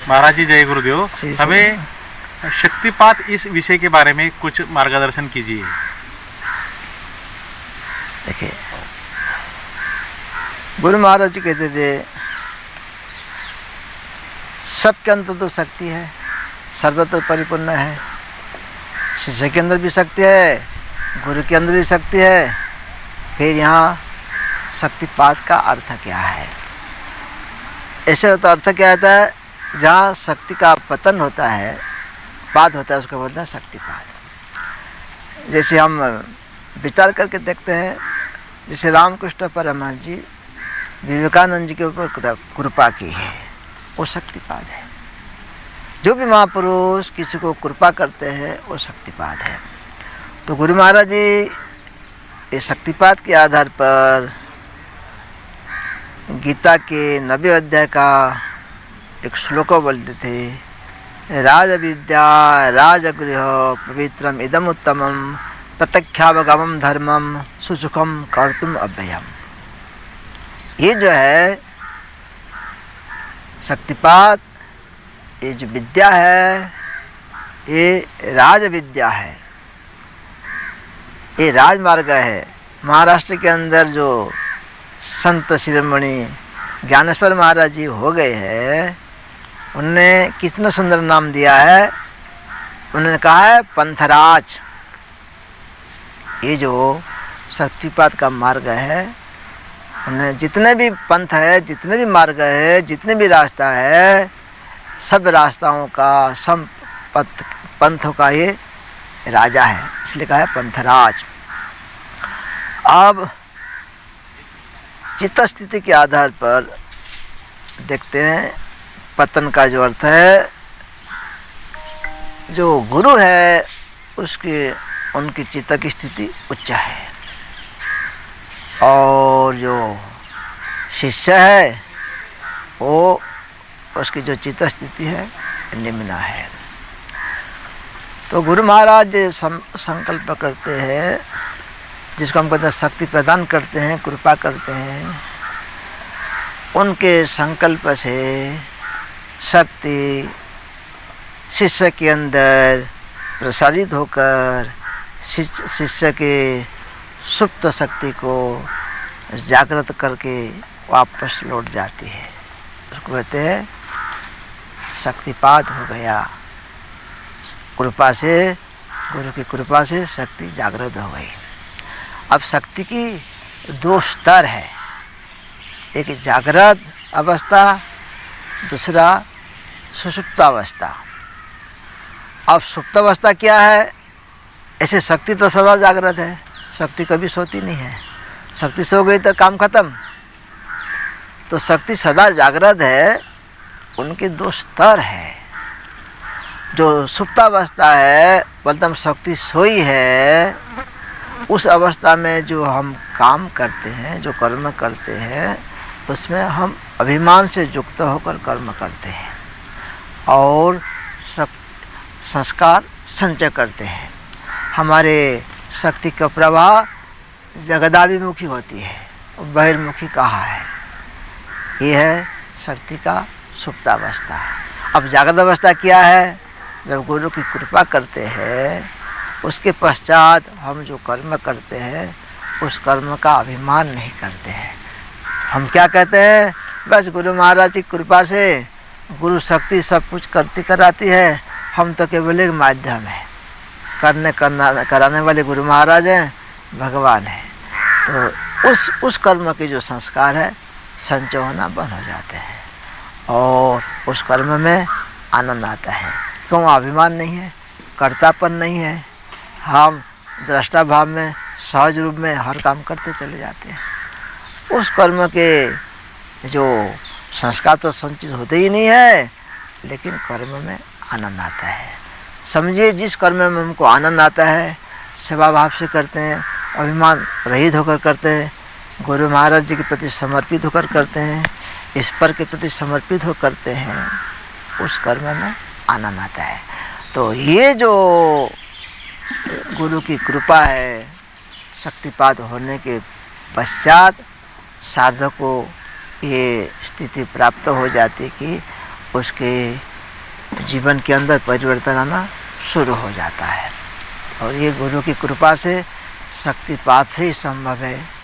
महाराज जी जय गुरुदेव। सी हमें शक्तिपात इस विषय के बारे में कुछ मार्गदर्शन कीजिए। देखिए, गुरु महाराज जी कहते थे सबके अंदर तो शक्ति है, सर्वत्र परिपूर्ण है। शिष्य के अंदर भी शक्ति है, गुरु के अंदर भी शक्ति है। फिर यहाँ शक्तिपात का अर्थ क्या है? ऐसे तो अर्थ क्या होता है, जहाँ शक्ति का पतन होता है, पात होता है, उसको बोलते हैं शक्तिपात। जैसे हम विचार करके देखते हैं, जैसे रामकृष्ण परमहंस जी विवेकानंद जी के ऊपर कृपा की है, वो शक्तिपात है। जो भी महापुरुष किसी को कृपा करते हैं वो शक्तिपात है। तो गुरु महाराज जी इस शक्तिपात के आधार पर गीता के 90 अध्याय का एक श्लोक बोलते थे, राज विद्या राजगृह पवित्रम इदम उत्तमम प्रत्यक्षावगमम धर्मम सुसुखम कर्तुम अव्ययम। ये जो है शक्तिपात, ये जो विद्या है, ये राज विद्या है, ये राजमार्ग है। महाराष्ट्र के अंदर जो संत शिरोमणि ज्ञानेश्वर महाराज जी हो गए हैं, उनने कितना सुंदर नाम दिया है। उन्होंने कहा है पंथराज। ये जो शक्तिपात का मार्ग है, उन्हें जितने भी पंथ है, जितने भी मार्ग है, जितने भी रास्ता है, सब रास्ताओं का, सब पंथों का ये राजा है, इसलिए कहा है पंथराज। अब चित्त स्थिति के आधार पर देखते हैं पतन का जो अर्थ है, जो गुरु है उसकी उनकी चित्त की स्थिति उच्च है, और जो शिष्य है वो उसकी जो चित्त स्थिति है निम्न है। तो गुरु महाराज संकल्प करते हैं, जिसको हम कहते हैं शक्ति प्रदान करते हैं, कृपा करते हैं। उनके संकल्प से शक्ति शिष्य के अंदर प्रसारित होकर शिष्य के सुप्त शक्ति को जागृत करके वापस लौट जाती है। उसको कहते हैं शक्तिपात हो गया। कृपा से, गुरु की कृपा से शक्ति जागृत हो गई। अब शक्ति की दो स्तर है, एक जागृत अवस्था, दूसरा सुषुप्तावस्था। अब सुप्तावस्था क्या है? ऐसे शक्ति तो सदा जागृत है, शक्ति कभी सोती नहीं है। शक्ति सो गई तो काम खत्म। तो शक्ति सदा जागृत है। उनके दो स्तर है। जो सुप्तावस्था है, मतलब शक्ति सोई है, उस अवस्था में जो हम काम करते हैं, जो कर्म करते हैं, उसमें हम अभिमान से युक्त होकर कर्म करते हैं और संस्कार संचय करते हैं। हमारे शक्ति का प्रवाह जगदाभिमुखी होती है, बहिर्मुखी कहा है। ये है शक्ति का सुप्तावस्था। अब जागृत अवस्था क्या है? जब गुरु की कृपा करते हैं, उसके पश्चात हम जो कर्म करते हैं, उस कर्म का अभिमान नहीं करते हैं। हम क्या कहते हैं? बस गुरु महाराज की कृपा से गुरु शक्ति सब कुछ करती कराती है, हम तो केवल एक माध्यम है। कराने वाले गुरु महाराज हैं, भगवान है। तो उस कर्म के जो संस्कार है संचय होना बंद हो जाते हैं और उस कर्म में आनंद आता है। क्यों? अभिमान नहीं है, कर्तापन नहीं है। हम दृष्टा भाव में सहज रूप में हर काम करते चले जाते हैं। उस कर्म के जो संस्कार तो संचित होते ही नहीं है, लेकिन कर्म में आनंद आता है। समझिए, जिस कर्म में हमको आनंद आता है, सेवा भाव से करते हैं, अभिमान रहित होकर करते हैं, गुरु महाराज जी के प्रति समर्पित होकर करते हैं, ईश्वर के प्रति समर्पित होकर करते हैं, उस कर्म में आनंद आता है। तो ये जो गुरु की कृपा है, शक्तिपात होने के पश्चात साधक को ये स्थिति प्राप्त हो जाती कि उसके जीवन के अंदर परिवर्तन आना शुरू हो जाता है। और ये गुरु की कृपा से, शक्तिपात से ही संभव है।